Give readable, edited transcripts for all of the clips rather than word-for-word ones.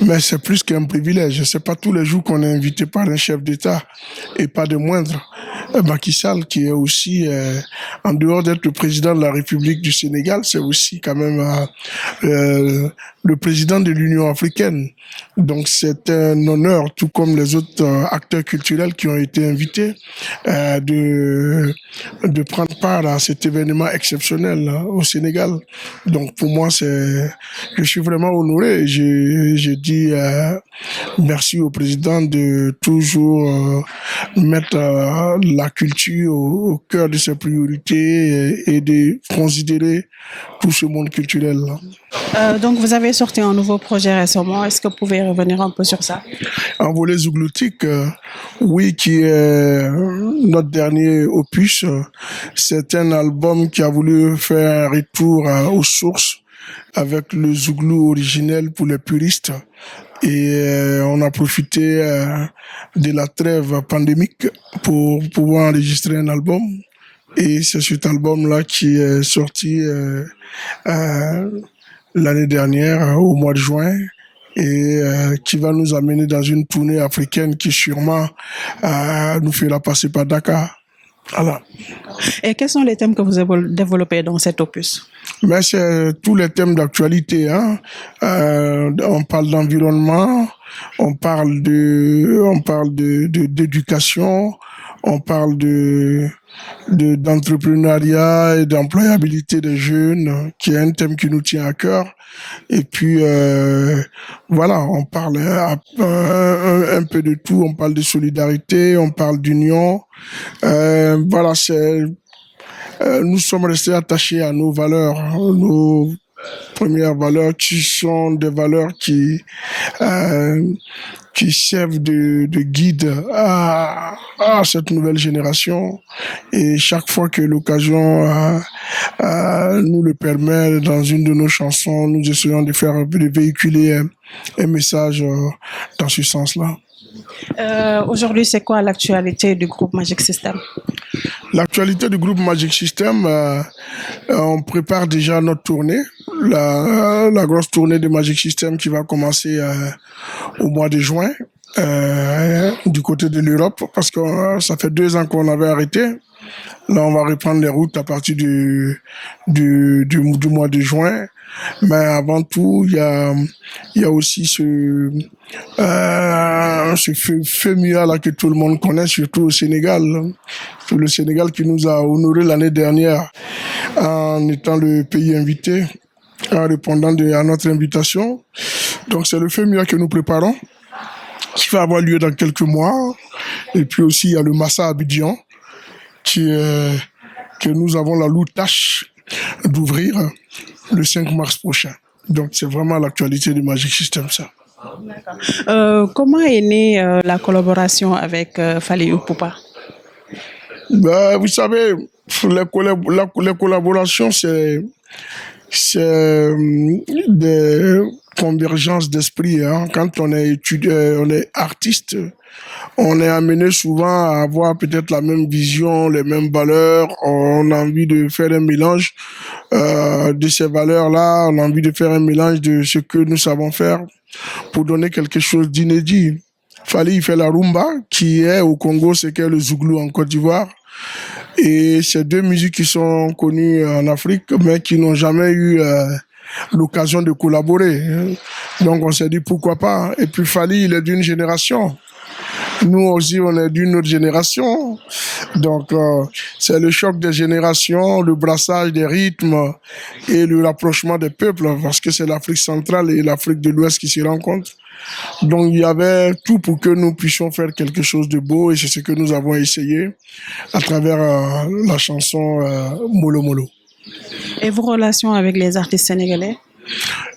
Mais c'est plus qu'un privilège. C'est pas tous les jours qu'on est invité par un chef d'État et pas de moindre. Macky Sall, qui est aussi, en dehors d'être le président de la République du Sénégal, c'est aussi quand même le président de l'Union africaine. Donc c'est un honneur, tout comme les autres acteurs culturels qui ont été invités, de prendre part à cet événement exceptionnel au Sénégal. Donc pour moi, je suis vraiment honoré. Je dis merci au président de toujours mettre la culture au cœur de ses priorités et de considérer tout ce monde culturel. Donc vous avez sorti un nouveau projet récemment. Est-ce que vous pouvez revenir un peu sur ça? En volet zougloutique, oui, qui est notre dernier opus. C'est un album qui a voulu faire un retour aux sources avec le zouglou originel pour les puristes. Et on a profité de la trêve pandémique pour pouvoir enregistrer un album. Et c'est cet album-là qui est sorti l'année dernière, au mois de juin, et qui va nous amener dans une tournée africaine qui sûrement nous fera passer par Dakar. Voilà. Et quels sont les thèmes que vous avez développés dans cet opus? Mais c'est tous les thèmes d'actualité. On parle d'environnement, on parle d'éducation, on parle d'entrepreneuriat et d'employabilité des jeunes, qui est un thème qui nous tient à cœur. Et puis voilà, on parle un peu de tout. On parle de solidarité, on parle d'union. Voilà, nous sommes restés attachés à nos valeurs, nos premières valeurs qui sont des valeurs qui servent de guide à cette nouvelle génération. Et chaque fois que l'occasion nous le permet, dans une de nos chansons, nous essayons de véhiculer un message dans ce sens-là. Aujourd'hui, c'est quoi l'actualité du groupe Magic System? L'actualité du groupe Magic System, on prépare déjà notre tournée, la grosse tournée de Magic System qui va commencer au mois de juin du côté de l'Europe, parce que ça fait 2 ans qu'on avait arrêté. Là, on va reprendre les routes à partir du mois de juin. Mais avant tout, il y a aussi ce FEMUA là que tout le monde connaît, surtout au Sénégal. C'est le Sénégal qui nous a honoré l'année dernière en étant le pays invité, en répondant à notre invitation. Donc c'est le FEMUA que nous préparons, qui va avoir lieu dans quelques mois. Et puis aussi, il y a le Massa Abidjan, que nous avons la lourde tâche d'ouvrir le 5 mars prochain. Donc c'est vraiment l'actualité du Magic System, ça. Comment est née la collaboration avec Fally Ipupa? Vous savez, les collaborations, c'est des convergences d'esprit. Quand on est étudiant, on est artiste, on est amené souvent à avoir peut-être la même vision, les mêmes valeurs. On a envie de faire un mélange de ces valeurs-là. On a envie de faire un mélange de ce que nous savons faire pour donner quelque chose d'inédit. Fally, il fait la rumba, qui est au Congo, c'est qu'est le zouglou en Côte d'Ivoire. Et c'est 2 musiques qui sont connues en Afrique, mais qui n'ont jamais eu l'occasion de collaborer. Donc on s'est dit pourquoi pas. Et puis Fally, il est d'une génération. Nous aussi, on est d'une autre génération. Donc, c'est le choc des générations, le brassage des rythmes et le rapprochement des peuples, parce que c'est l'Afrique centrale et l'Afrique de l'Ouest qui se rencontrent. Donc, il y avait tout pour que nous puissions faire quelque chose de beau, et c'est ce que nous avons essayé à travers la chanson Molo Molo. Et vos relations avec les artistes sénégalais?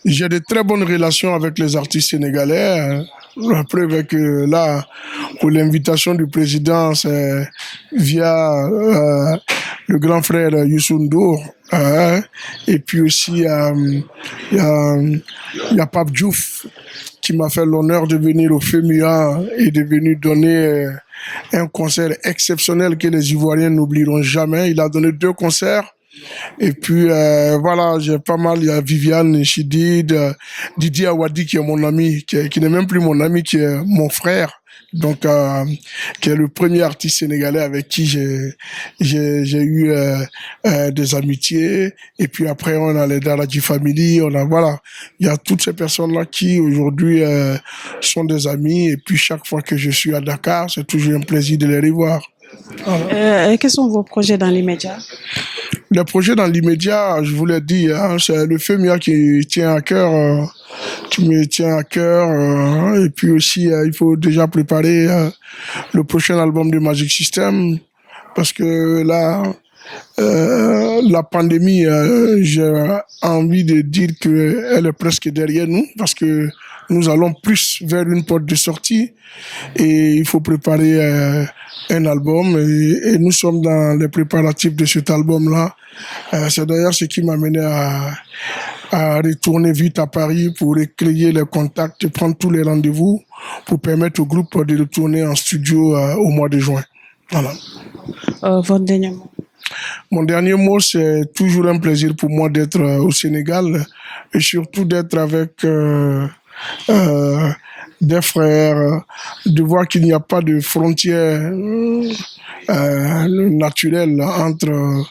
J'ai de très bonnes relations avec les artistes sénégalais. La preuve est que là, pour l'invitation du président, c'est via le grand frère Youssou N'Dour. Et puis aussi, il y a Pape Diouf qui m'a fait l'honneur de venir au FEMUA et de venir donner un concert exceptionnel que les Ivoiriens n'oublieront jamais. Il a donné 2 concerts Et puis voilà, j'ai pas mal, il y a Viviane Chidid, Didier Awadi qui est mon ami, qui n'est même plus mon ami, qui est mon frère. Donc, qui est le premier artiste sénégalais avec qui j'ai eu des amitiés. Et puis après, on a les Daradji Family, on a voilà, il y a toutes ces personnes-là qui aujourd'hui sont des amis. Et puis chaque fois que je suis à Dakar, c'est toujours un plaisir de les revoir. Voilà. Quels sont vos projets dans l'immédiat? Le projet dans l'immédiat, je vous l'ai dit, hein, c'est le FEMIA qui tient à cœur, qui me tient à cœur. Et puis aussi, il faut déjà préparer le prochain album de Magic System, parce que là, la pandémie, j'ai envie de dire qu'elle est presque derrière nous, parce que nous allons plus vers une porte de sortie et il faut préparer un album et nous sommes dans les préparatifs de cet album-là. C'est d'ailleurs ce qui m'a mené à retourner vite à Paris pour éclayer les contacts et prendre tous les rendez-vous pour permettre au groupe de retourner en studio au mois de juin. Voilà. Votre dernier mot? Mon dernier mot, c'est toujours un plaisir pour moi d'être au Sénégal et surtout d'être avec des frères, de voir qu'il n'y a pas de frontières naturelles entre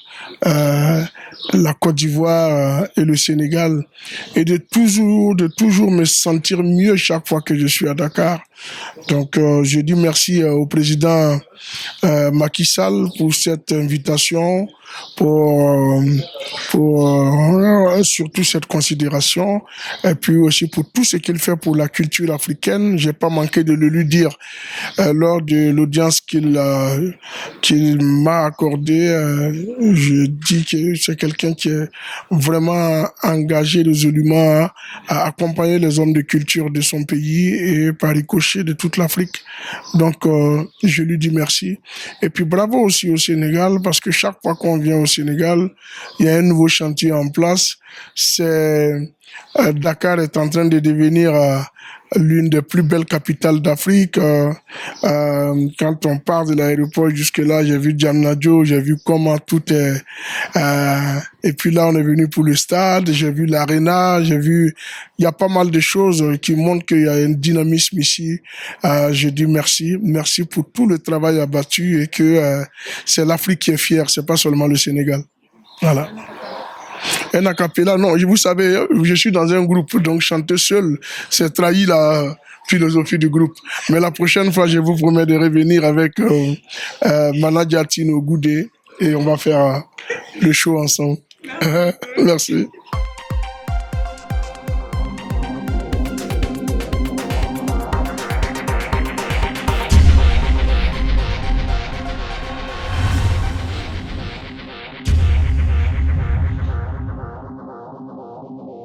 la Côte d'Ivoire et le Sénégal et de toujours me sentir mieux chaque fois que je suis à Dakar. Donc je dis merci au président Macky Sall pour cette invitation, pour surtout cette considération et puis aussi pour tout ce qu'il fait pour la culture africaine. J'ai pas manqué de le lui dire lors de l'audience qu'il m'a accordée. Je dis que c'est quelqu'un qui est vraiment engagé résolument à accompagner les hommes de culture de son pays et par ricochet de toute l'Afrique. Donc je lui dis merci. Et puis bravo aussi au Sénégal, parce que chaque fois qu'on vient au Sénégal, il y a un nouveau chantier en place. Dakar est en train de devenir l'une des plus belles capitales d'Afrique. Quand on part de l'aéroport jusque-là, j'ai vu Diamniadio, j'ai vu comment tout est... et puis là, on est venu pour le stade, j'ai vu l'aréna, il y a pas mal de choses qui montrent qu'il y a un dynamisme ici. Je dis merci pour tout le travail abattu et que c'est l'Afrique qui est fière, c'est pas seulement le Sénégal. Voilà. Un a cappella, non, vous savez, je suis dans un groupe, donc chanter seul, c'est trahir la philosophie du groupe. Mais la prochaine fois, je vous promets de revenir avec Manadjatino Goudé et on va faire le show ensemble. Merci.